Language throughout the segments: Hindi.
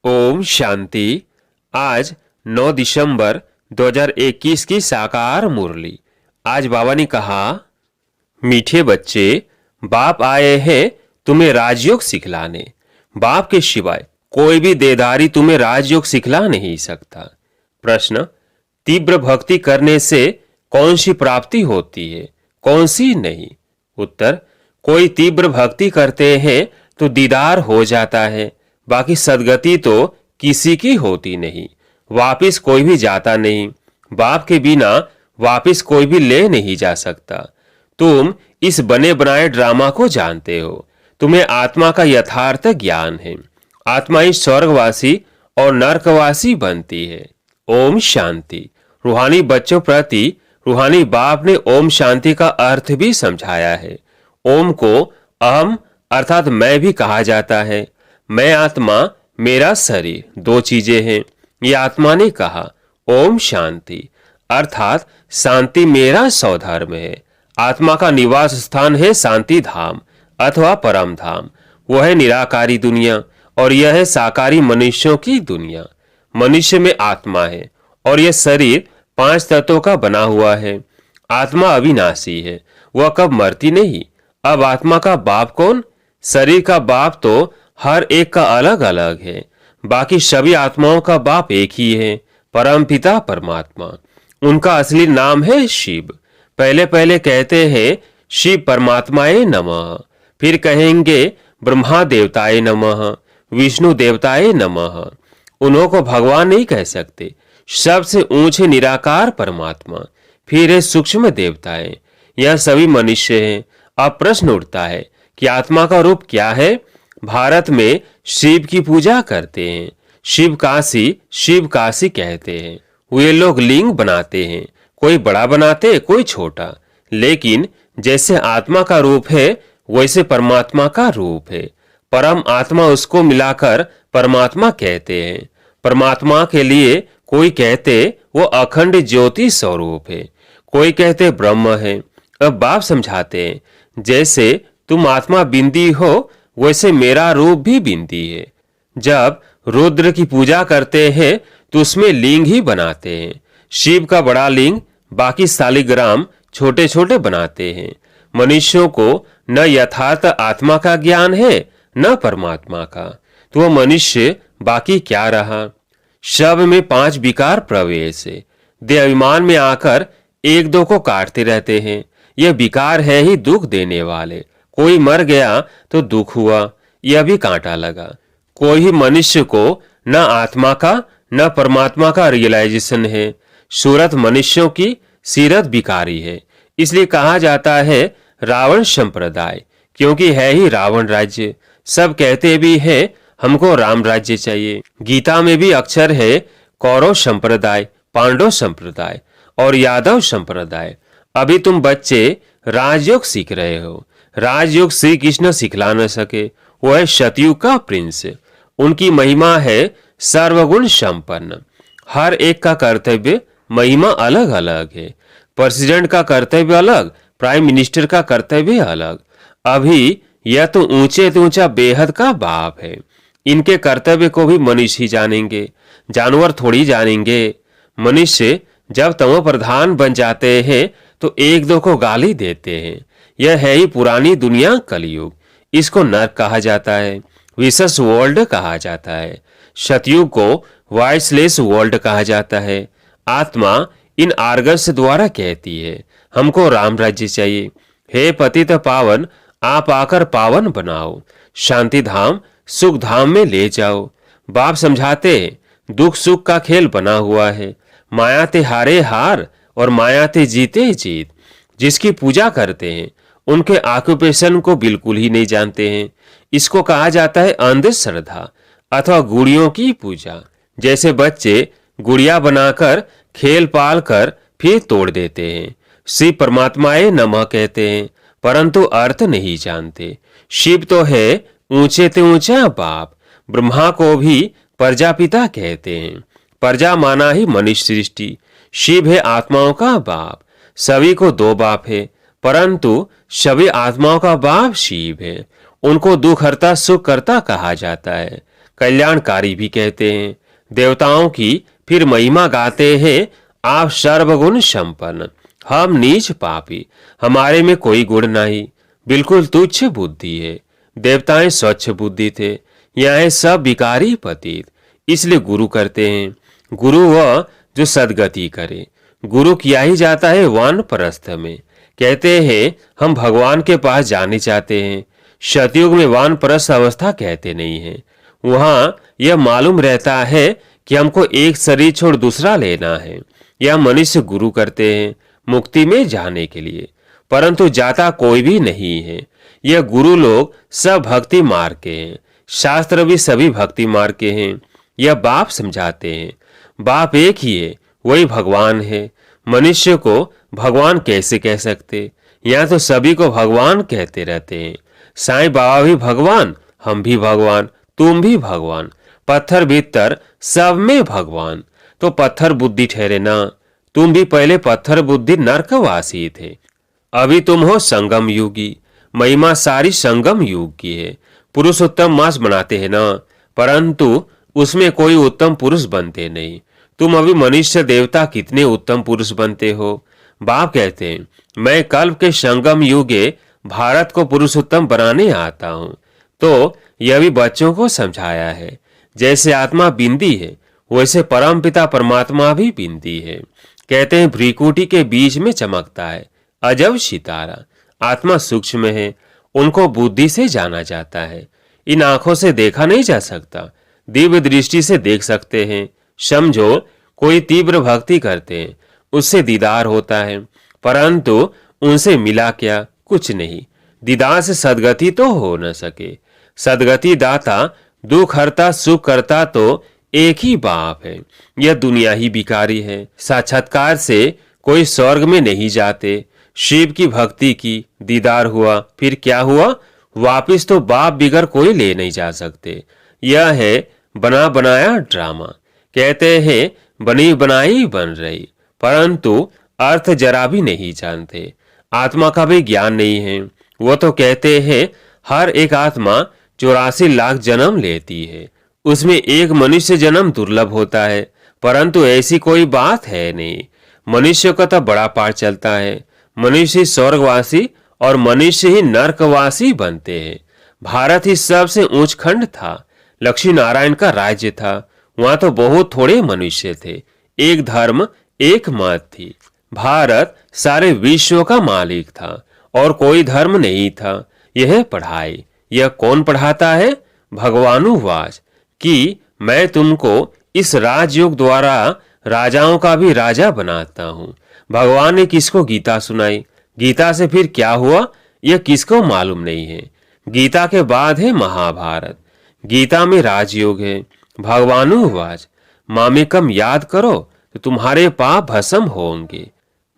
ओम शांति। आज 9 दिसंबर 2021 की साकार मुरली। आज बाबा ने कहा, मीठे बच्चे, बाप आए हैं तुम्हें राजयोग सिखलाने। बाप के सिवाय कोई भी देदारी तुम्हें राजयोग सिखला नहीं सकता। प्रश्न, तीव्र भक्ति करने से कौन सी प्राप्ति होती है, कौन सी नहीं? उत्तर, कोई तीव्र भक्ति करते हैं तो दीदार हो जाता है, बाकी सदगति तो किसी की होती नहीं। वापिस कोई भी जाता नहीं। बाप के बिना वापिस कोई भी ले नहीं जा सकता। तुम इस बने बनाए ड्रामा को जानते हो। तुम्हें आत्मा का यथार्थ ज्ञान है। आत्मा ही स्वर्गवासी और नरकवासी बनती है। ओम शांति। रूहानी बच्चों प्रति रूहानी बाप ने ओम शांति का अर्थ भी समझाया है। ओम को अहम अर्थात मैं भी कहा जाता है। मैं आत्मा, मेरा शरीर, दो चीजें हैं। ये आत्मा ने कहा। ओम शांति अर्थात शांति मेरा स्वधर्म है। आत्मा का निवास स्थान है शांति धाम अथवा परम धाम। वह है निराकारी दुनिया और यह है साकारी मनुष्यों की दुनिया। मनुष्य में आत्मा है और यह शरीर 5 तत्वों का बना हुआ है। आत्मा अविनाशी है, वह कब मरती नहीं। अब आत्मा का बाप कौन? शरीर का बाप तो हर एक का अलग अलग है, बाकी सभी आत्माओं का बाप एक ही है, परम पिता परमात्मा। उनका असली नाम है शिव। पहले पहले कहते हैं शिव परमात्माए नमः, फिर कहेंगे ब्रह्मा देवताए नमः, विष्णु देवताए नमः। उन्हों को भगवान नहीं कह सकते। सबसे ऊंचे निराकार परमात्मा, फिर है सूक्ष्म देवताएं। यह सभी मनुष्य हैं। अब प्रश्न उठता है कि आत्मा का रूप क्या है? भारत में शिव की पूजा करते हैं। शिव काशी कहते हैं। वे लोग लिंग बनाते हैं, कोई बड़ा बनाते कोई छोटा। लेकिन जैसे आत्मा का रूप है वैसे परमात्मा का रूप है। परम आत्मा उसको मिलाकर परमात्मा कहते हैं। परमात्मा के लिए कोई कहते वो अखंड ज्योति स्वरूप है, कोई कहते ब्रह्म है। अब बाप समझाते हैं, जैसे तुम आत्मा बिंदी हो वैसे मेरा रूप भी बिंदी है। जब रुद्र की पूजा करते हैं तो उसमें लिंग ही बनाते हैं। शिव का बड़ा लिंग, बाकी शालिग्राम छोटे छोटे बनाते हैं। मनुष्यों को न यथार्थ आत्मा का ज्ञान है न परमात्मा का, तो वह मनुष्य बाकी क्या रहा? शव में 5 विकार प्रवेश है। देह अभिमान में आकर एक दो को काटते रहते हैं। यह विकार है ही दुख देने वाले। कोई मर गया तो दुख हुआ, यह भी कांटा लगा। कोई ही मनुष्य को न आत्मा का न परमात्मा का रियलाइजेशन है। सूरत मनुष्यों की, सीरत विकारी है। इसलिए कहा जाता है रावण संप्रदाय, क्योंकि है ही रावण राज्य। सब कहते भी है हमको राम राज्य चाहिए। गीता में भी अक्षर है कौरव संप्रदाय, पांडव संप्रदाय और यादव संप्रदाय। अभी तुम बच्चे राजयोग सीख रहे हो। राजयोग श्री कृष्ण सिखला न सके। वह है सतयुग का प्रिंस। उनकी महिमा है सर्वगुण संपन्न। हर एक का कर्तव्य महिमा अलग अलग है। प्रेसिडेंट का कर्तव्य अलग, प्राइम मिनिस्टर का कर्तव्य अलग। अभी यह तो ऊंचे से ऊंचा बेहद का बाप है। इनके कर्तव्य को भी मनुष्य ही जानेंगे, जानवर थोड़ी जानेंगे। मनुष्य जब तमो प्रधान बन जाते हैं तो एक दो को गाली देते हैं। यह है ही पुरानी दुनिया, कलयुग। इसको नरक कहा जाता है, विशेष वर्ल्ड कहा जाता है। सतयुग को वॉइसलेस वर्ल्ड कहा जाता है। आत्मा इन आर्गस द्वारा कहती है हमको राम राज्य चाहिए। हे पतित पावन, आप आकर पावन बनाओ, शांति धाम सुख धाम में ले जाओ। बाप समझाते दुख सुख का खेल बना हुआ है। माया ते हारे हार और माया ते जीते जीत। जिसकी पूजा करते हैं उनके ऑक्यूपेशन को बिल्कुल ही नहीं जानते हैं। इसको कहा जाता है अंधश्रद्धा अथवा गुड़ियों की पूजा। जैसे बच्चे गुड़िया बनाकर खेल पाल कर फिर तोड़ देते हैं। श्री परमात्माए नमः कहते हैं, परंतु अर्थ नहीं जानते। शिव तो है ऊंचे ते ऊंचा बाप। ब्रह्मा को भी प्रजापिता कहते हैं। प्रजा माना ही मनुष्य सृष्टि। शिव है आत्माओं का बाप। सभी को 2 बाप है, परंतु सभी आत्माओं का बाप शिव है। उनको दुख हरता सुख करता कहा जाता है। कल्याणकारी भी कहते हैं। देवताओं की फिर महिमा गाते हैं, आप सर्वगुण संपन्न, हम नीच पापी, हमारे में कोई गुण नहीं, बिल्कुल तुच्छ बुद्धि है। देवताएं स्वच्छ बुद्धि थे, यहाँ सब विकारी पतित, इसलिए गुरु करते हैं। गुरु वह जो सदगति करे। गुरु किया ही जाता है वानप्रस्थ में। कहते हैं हम भगवान के पास जाने चाहते हैं। सतयुग में वानप्रस्थ अवस्था कहते नहीं है। वहां यह मालूम रहता है कि हमको एक शरीर छोड़ दूसरा लेना है। यह मनुष्य गुरु करते हैं मुक्ति में जाने के लिए, परंतु जाता कोई भी नहीं है। यह गुरु लोग सब भक्ति मार्ग के हैं, शास्त्र भी सभी भक्ति मार्ग के हैं। यह बाप समझाते हैं, बाप एक ही है, वही भगवान है। मनुष्य को भगवान कैसे कह सकते? यहाँ तो सभी को भगवान कहते रहते हैं। साईं बाबा भी भगवान, हम भी भगवान, तुम भी भगवान, पत्थर भीतर सब में भगवान। तो पत्थर बुद्धि ठहरे ना। तुम भी पहले पत्थर बुद्धि नरकवासी थे, अभी तुम हो संगम युगी। महिमा सारी संगम युग की है। पुरुषोत्तम मास बनाते हैं ना, परंतु उसमें कोई उत्तम पुरुष बनते नहीं। तुम अभी मनुष्य देवता कितने उत्तम पुरुष बनते हो। बाप कहते हैं मैं कल्प के संगम युगे भारत को पुरुषोत्तम बनाने आता हूँ। तो यह भी बच्चों को समझाया है। जैसे आत्मा बिंदी है, वैसे परमपिता परमात्मा भी बिंदी है। कहते हैं भ्रीकुटी के बीच में चमकता है अजब सितारा। आत्मा सूक्ष्म है, उनको बुद्धि से जाना जाता है। इन आंखों से देखा नहीं जा सकता, दिव्य दृष्टि से देख सकते हैं। समझो कोई तीव्र भक्ति करते हैं, उससे दीदार होता है, परंतु उनसे मिला क्या? कुछ नहीं। दीदार से सदगति तो हो न सके। सदगति दाता, दुख हरता, सुख करता तो एक ही बाप है। यह दुनिया ही बिकारी है। साक्षात्कार से कोई स्वर्ग में नहीं जाते। शिव की भक्ति की, दीदार हुआ, फिर क्या हुआ? वापिस तो बाप बिगर कोई ले नहीं जा सकते। यह है बना बनाया ड्रामा। कहते हैं बनी बनाई बन रही, परंतु अर्थ जरा भी नहीं जानते। आत्मा का भी ज्ञान नहीं है। वो तो कहते हैं हर एक आत्मा 84 लाख जन्म लेती है, उसमें एक मनुष्य जन्म दुर्लभ होता है, परंतु ऐसी कोई बात है नहीं। मनुष्य का तो बड़ा पाठ चलता है। मनुष्य स्वर्गवासी और मनुष्य ही नरकवासी बनते हैं। भारत ही सबसे ऊंच खंड था। लक्ष्मी नारायण का राज्य था, वहां तो बहुत थोड़े मनुष्य थे। एक धर्म एक मत थी। भारत सारे विश्व का मालिक था और कोई धर्म नहीं था। यह पढ़ाई, यह कौन पढ़ाता है? भगवानुवाच कि मैं तुमको इस राजयोग द्वारा राजाओं का भी राजा बनाता हूँ। भगवान ने किसको गीता सुनाई? गीता से फिर क्या हुआ यह किसको मालूम नहीं है। गीता के बाद है महाभारत। गीता में राजयोग है। भगवानुवाच मामेकम याद करो तो तुम्हारे पाप भस्म होंगे।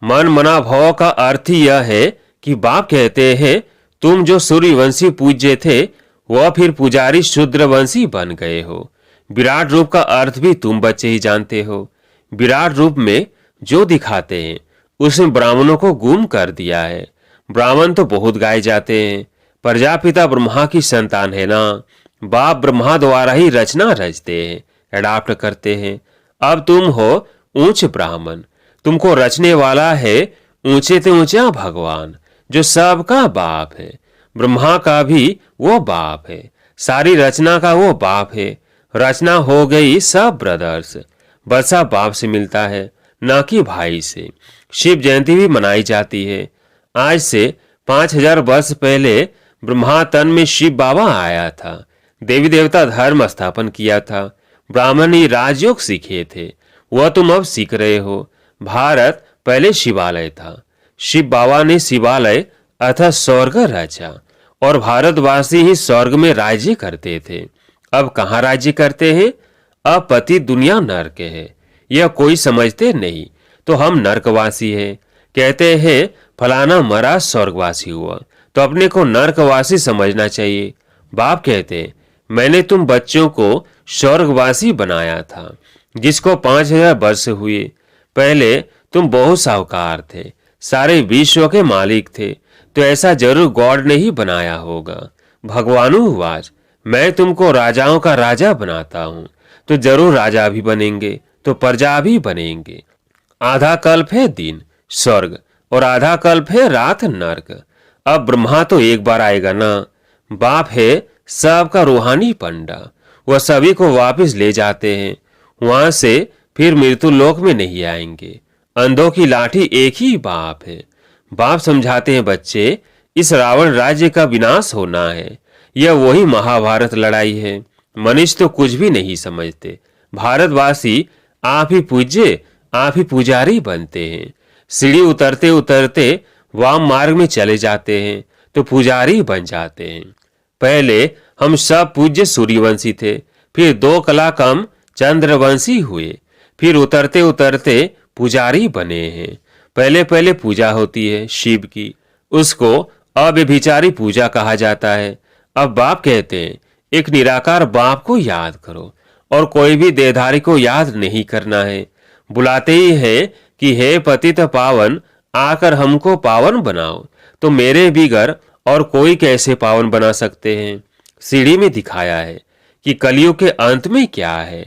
मन मना भव का अर्थ यह है कि बाप कहते हैं तुम जो सूर्यवंशी पूज्य थे वह फिर पुजारी शूद्रवंशी बन गए हो। विराट रूप का अर्थ भी तुम बच्चे ही जानते हो। विराट रूप में जो दिखाते हैं उसमें ब्राह्मणों को गुम कर दिया है। ब्राह्मण तो बहुत गाए जाते हैं। प्रजापिता ब्रह्मा की संतान है ना। बाप ब्रह्मा द्वारा ही रचना रचते हैं, अडाप्ट करते हैं। अब तुम हो ऊंच ब्राह्मण, तुमको रचने वाला है ऊंचे से ऊंचा भगवान जो सबका बाप है। ब्रह्मा का भी वो बाप है, सारी रचना का वो बाप है। रचना हो गई सब ब्रदर्स। बरसा बाप से मिलता है, न कि भाई से। शिव जयंती भी मनाई जाती है। आज से 5000 वर्ष पहले ब्रह्मा तन में शिव बाबा आया था। देवी देवता धर्म स्थापन किया था। ब्राह्मण ही राजयोग सीखे थे, वह तुम अब सीख रहे हो। भारत पहले शिवालय था। शिव बाबा ने शिवालय अर्थात स्वर्ग रचा और भारतवासी ही स्वर्ग में राज्य करते थे। अब कहाँ राज्य करते हैं? अब पति दुनिया नरक है। यह कोई समझते नहीं, तो हम नरकवासी हैं। कहते हैं फलाना मरा स्वर्गवासी हुआ, तो अपने को नरकवासी समझना चाहिए। बाप कहते मैंने तुम बच्चों को स्वर्गवासी बनाया था। जिसको 5000 वर्ष हुए, पहले तुम बहुत साहूकार थे, सारे विश्व के मालिक थे, तो ऐसा जरूर गॉड ने ही बनाया होगा। भगवानुवाच मैं तुमको राजाओं का राजा बनाता हूं, तो जरूर राजा भी बनेंगे, तो प्रजा भी बनेंगे। आधा कल्प है दिन स्वर्ग और आधा कल्प है रात नर्क। अब ब्रह्मा तो एक बार आएगा ना। बाप है सबका रूहानी पंडा, वह सभी को वापस ले जाते हैं। वहां से फिर मृत्यु लोक में नहीं आएंगे। अंधों की लाठी एक ही बाप है। बाप समझाते हैं बच्चे, इस रावण राज्य का विनाश होना है। यह वही महाभारत लड़ाई है। मनुष्य तो कुछ भी नहीं समझते। भारतवासी आप ही पूज्य, आप ही पुजारी बनते हैं। सीढ़ी उतरते उतरते वाम मार्ग में चले जाते हैं तो पुजारी बन जाते हैं। पहले हम सब पूज्य सूर्यवंशी थे, फिर 2 कला कम चंद्रवंशी हुए, फिर उतरते उतरते पुजारी बने हैं। पहले पहले पूजा होती है शिव की, उसको अव्यभिचारी पूजा कहा जाता है। अब बाप कहते हैं एक निराकार बाप को याद करो और कोई भी देहधारी को याद नहीं करना है। बुलाते ही है कि हे पतित पावन, आकर हमको पावन बनाओ। तो मेरे बिगर और कोई कैसे पावन बना सकते हैं। सीढ़ी में दिखाया है कि कलयुग के अंत में क्या है।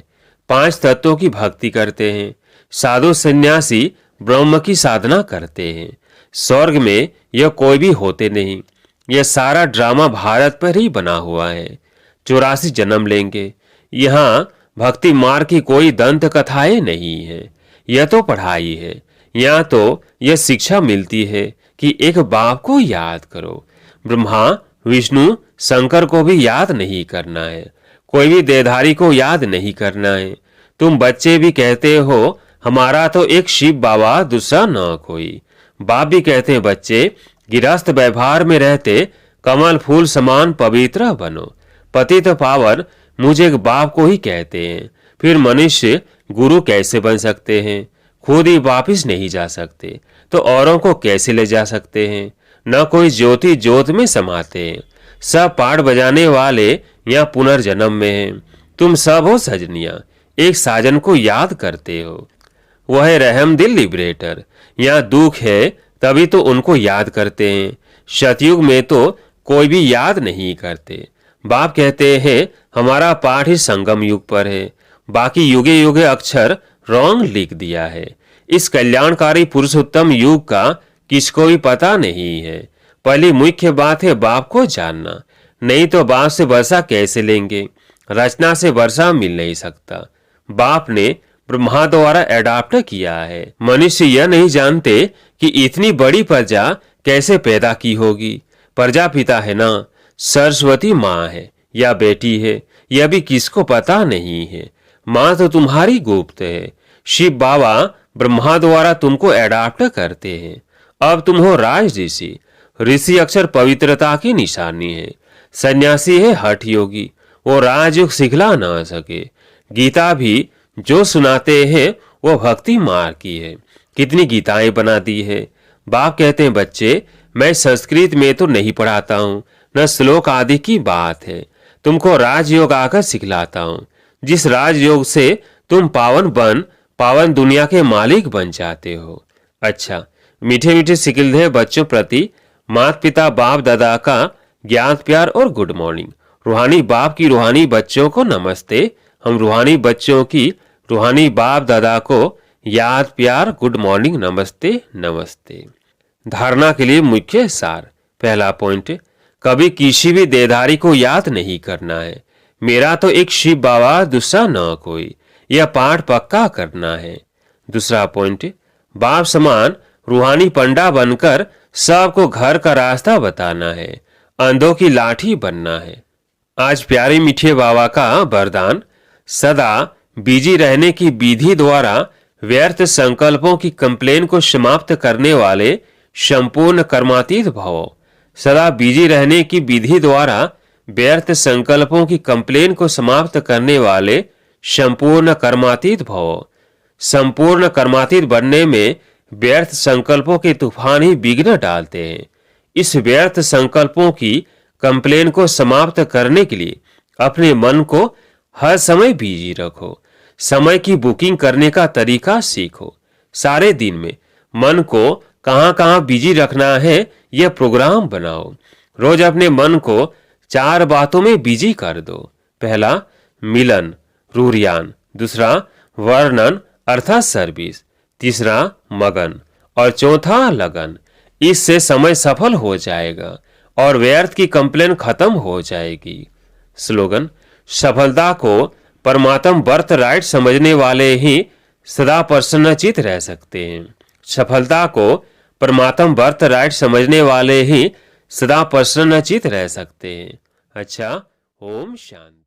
5 तत्वों की भक्ति करते हैं। साधु सन्यासी ब्रह्म की साधना करते हैं। स्वर्ग में यह कोई भी होते नहीं। यह सारा ड्रामा भारत पर ही बना हुआ है। 84 जन्म लेंगे। यहाँ भक्ति मार्ग की कोई दंत कथाएं नहीं है। यह तो पढ़ाई है। यहाँ तो यह शिक्षा मिलती है कि एक बाप को याद करो। ब्रह्मा विष्णु शंकर को भी याद नहीं करना है। कोई भी देहधारी को याद नहीं करना है। तुम बच्चे भी कहते हो हमारा तो एक शिव बाबा, दूसरा न कोई। बाप भी कहते हैं बच्चे, गिरस्थ व्यवहार में रहते कमल फूल समान पवित्र बनो। पतित पावन मुझे एक बाप को ही कहते हैं। फिर मनुष्य गुरु कैसे बन सकते हैं। खुद ही वापिस नहीं जा सकते तो औरों को कैसे ले जा सकते हैं। न कोई ज्योति ज्योत में समाते हैं। सब पाठ बजाने वाले यहाँ पुनर्जन्म में हैं। तुम सब हो सजनिया, एक साजन को याद करते हो। वह है रहम दिल लिबरेटर। यहाँ दुख है तभी तो उनको याद करते हैं। सतयुग में तो कोई भी याद नहीं करते। बाप कहते हैं हमारा पाठ ही संगम युग पर है, बाकी युगे युगे अक्षर रॉन्ग लिख दिया है। इस कल्याणकारी पुरुषोत्तम युग का किसको भी पता नहीं है। पहली मुख्य बात है बाप को जानना, नहीं तो बाप से वर्षा कैसे लेंगे। रचना से वर्षा मिल नहीं सकता। बाप ने ब्रह्मा द्वारा एडाप्ट किया है। मनुष्य यह नहीं जानते कि इतनी बड़ी प्रजा कैसे पैदा की होगी। प्रजापिता है ना, सरस्वती माँ है या बेटी है, यह भी किसको पता नहीं है। माँ तो तुम्हारी गुप्त है। शिव बाबा ब्रह्मा द्वारा तुमको एडाप्ट करते हैं। अब तुम हो राज ऋषि। ऋषि अक्षर पवित्रता की निशानी है। सन्यासी है हठ योगी, वो राजयोग सिखला ना सके। गीता भी जो सुनाते हैं वो भक्ति मार्ग की है। कितनी गीताएं बना दी है। बाप कहते हैं बच्चे, मैं संस्कृत में तो नहीं पढ़ाता हूँ, न श्लोक आदि की बात है। तुमको राजयोग आकर सिखलाता हूँ, जिस राजयोग से तुम पावन दुनिया के मालिक बन जाते हो। अच्छा, मीठे मीठे सिकिलधे बच्चों प्रति माता पिता बाप दादा का ज्ञान प्यार और गुड मॉर्निंग। रूहानी बाप की रूहानी बच्चों को नमस्ते। हम रूहानी बच्चों की रूहानी बाप दादा को याद प्यार गुड मॉर्निंग नमस्ते नमस्ते। धारणा के लिए मुख्य सार। पहला पॉइंट, कभी किसी भी देहधारी को याद नहीं करना है। मेरा तो एक शिव बाबा, दूसरा न कोई। यह पाठ पक्का करना है। दूसरा पॉइंट, बाप समान रूहानी पंडा बनकर सबको घर का रास्ता बताना है। अंधों की लाठी बनना है। आज प्यारे मीठे बाबा का वरदान, सदा बिजी रहने की विधि द्वारा व्यर्थ संकल्पों की कंप्लेन को समाप्त करने वाले संपूर्ण कर्मातीत भवो। सदा बिजी रहने की विधि द्वारा व्यर्थ संकल्पों की कंप्लेन को समाप्त करने वाले संपूर्ण कर्मातीत भवो। संपूर्ण कर्मातीत बनने में व्यर्थ संकल्पों के तूफान ही विघ्न डालते हैं। इस व्यर्थ संकल्पों की कंप्लेन को समाप्त करने के लिए अपने मन को हर समय बिजी रखो। समय की बुकिंग करने का तरीका सीखो। सारे दिन में मन को कहां कहां बिजी रखना है यह प्रोग्राम बनाओ। रोज अपने मन को 4 बातों में बिजी कर दो। पहला मिलन रूरियान, दूसरा वर्णन अर्थात सर्विस, तीसरा मगन और चौथा लगन। इससे समय सफल हो जाएगा और व्यर्थ की कंप्लेन खत्म हो जाएगी। स्लोगन सफलता को परमात्म बर्थ राइट समझने वाले ही सदा प्रसन्नचित रह सकते हैं। सफलता को परमात्म बर्थ राइट समझने वाले ही सदा प्रसन्नचित रह सकते हैं। अच्छा, ओम शांति।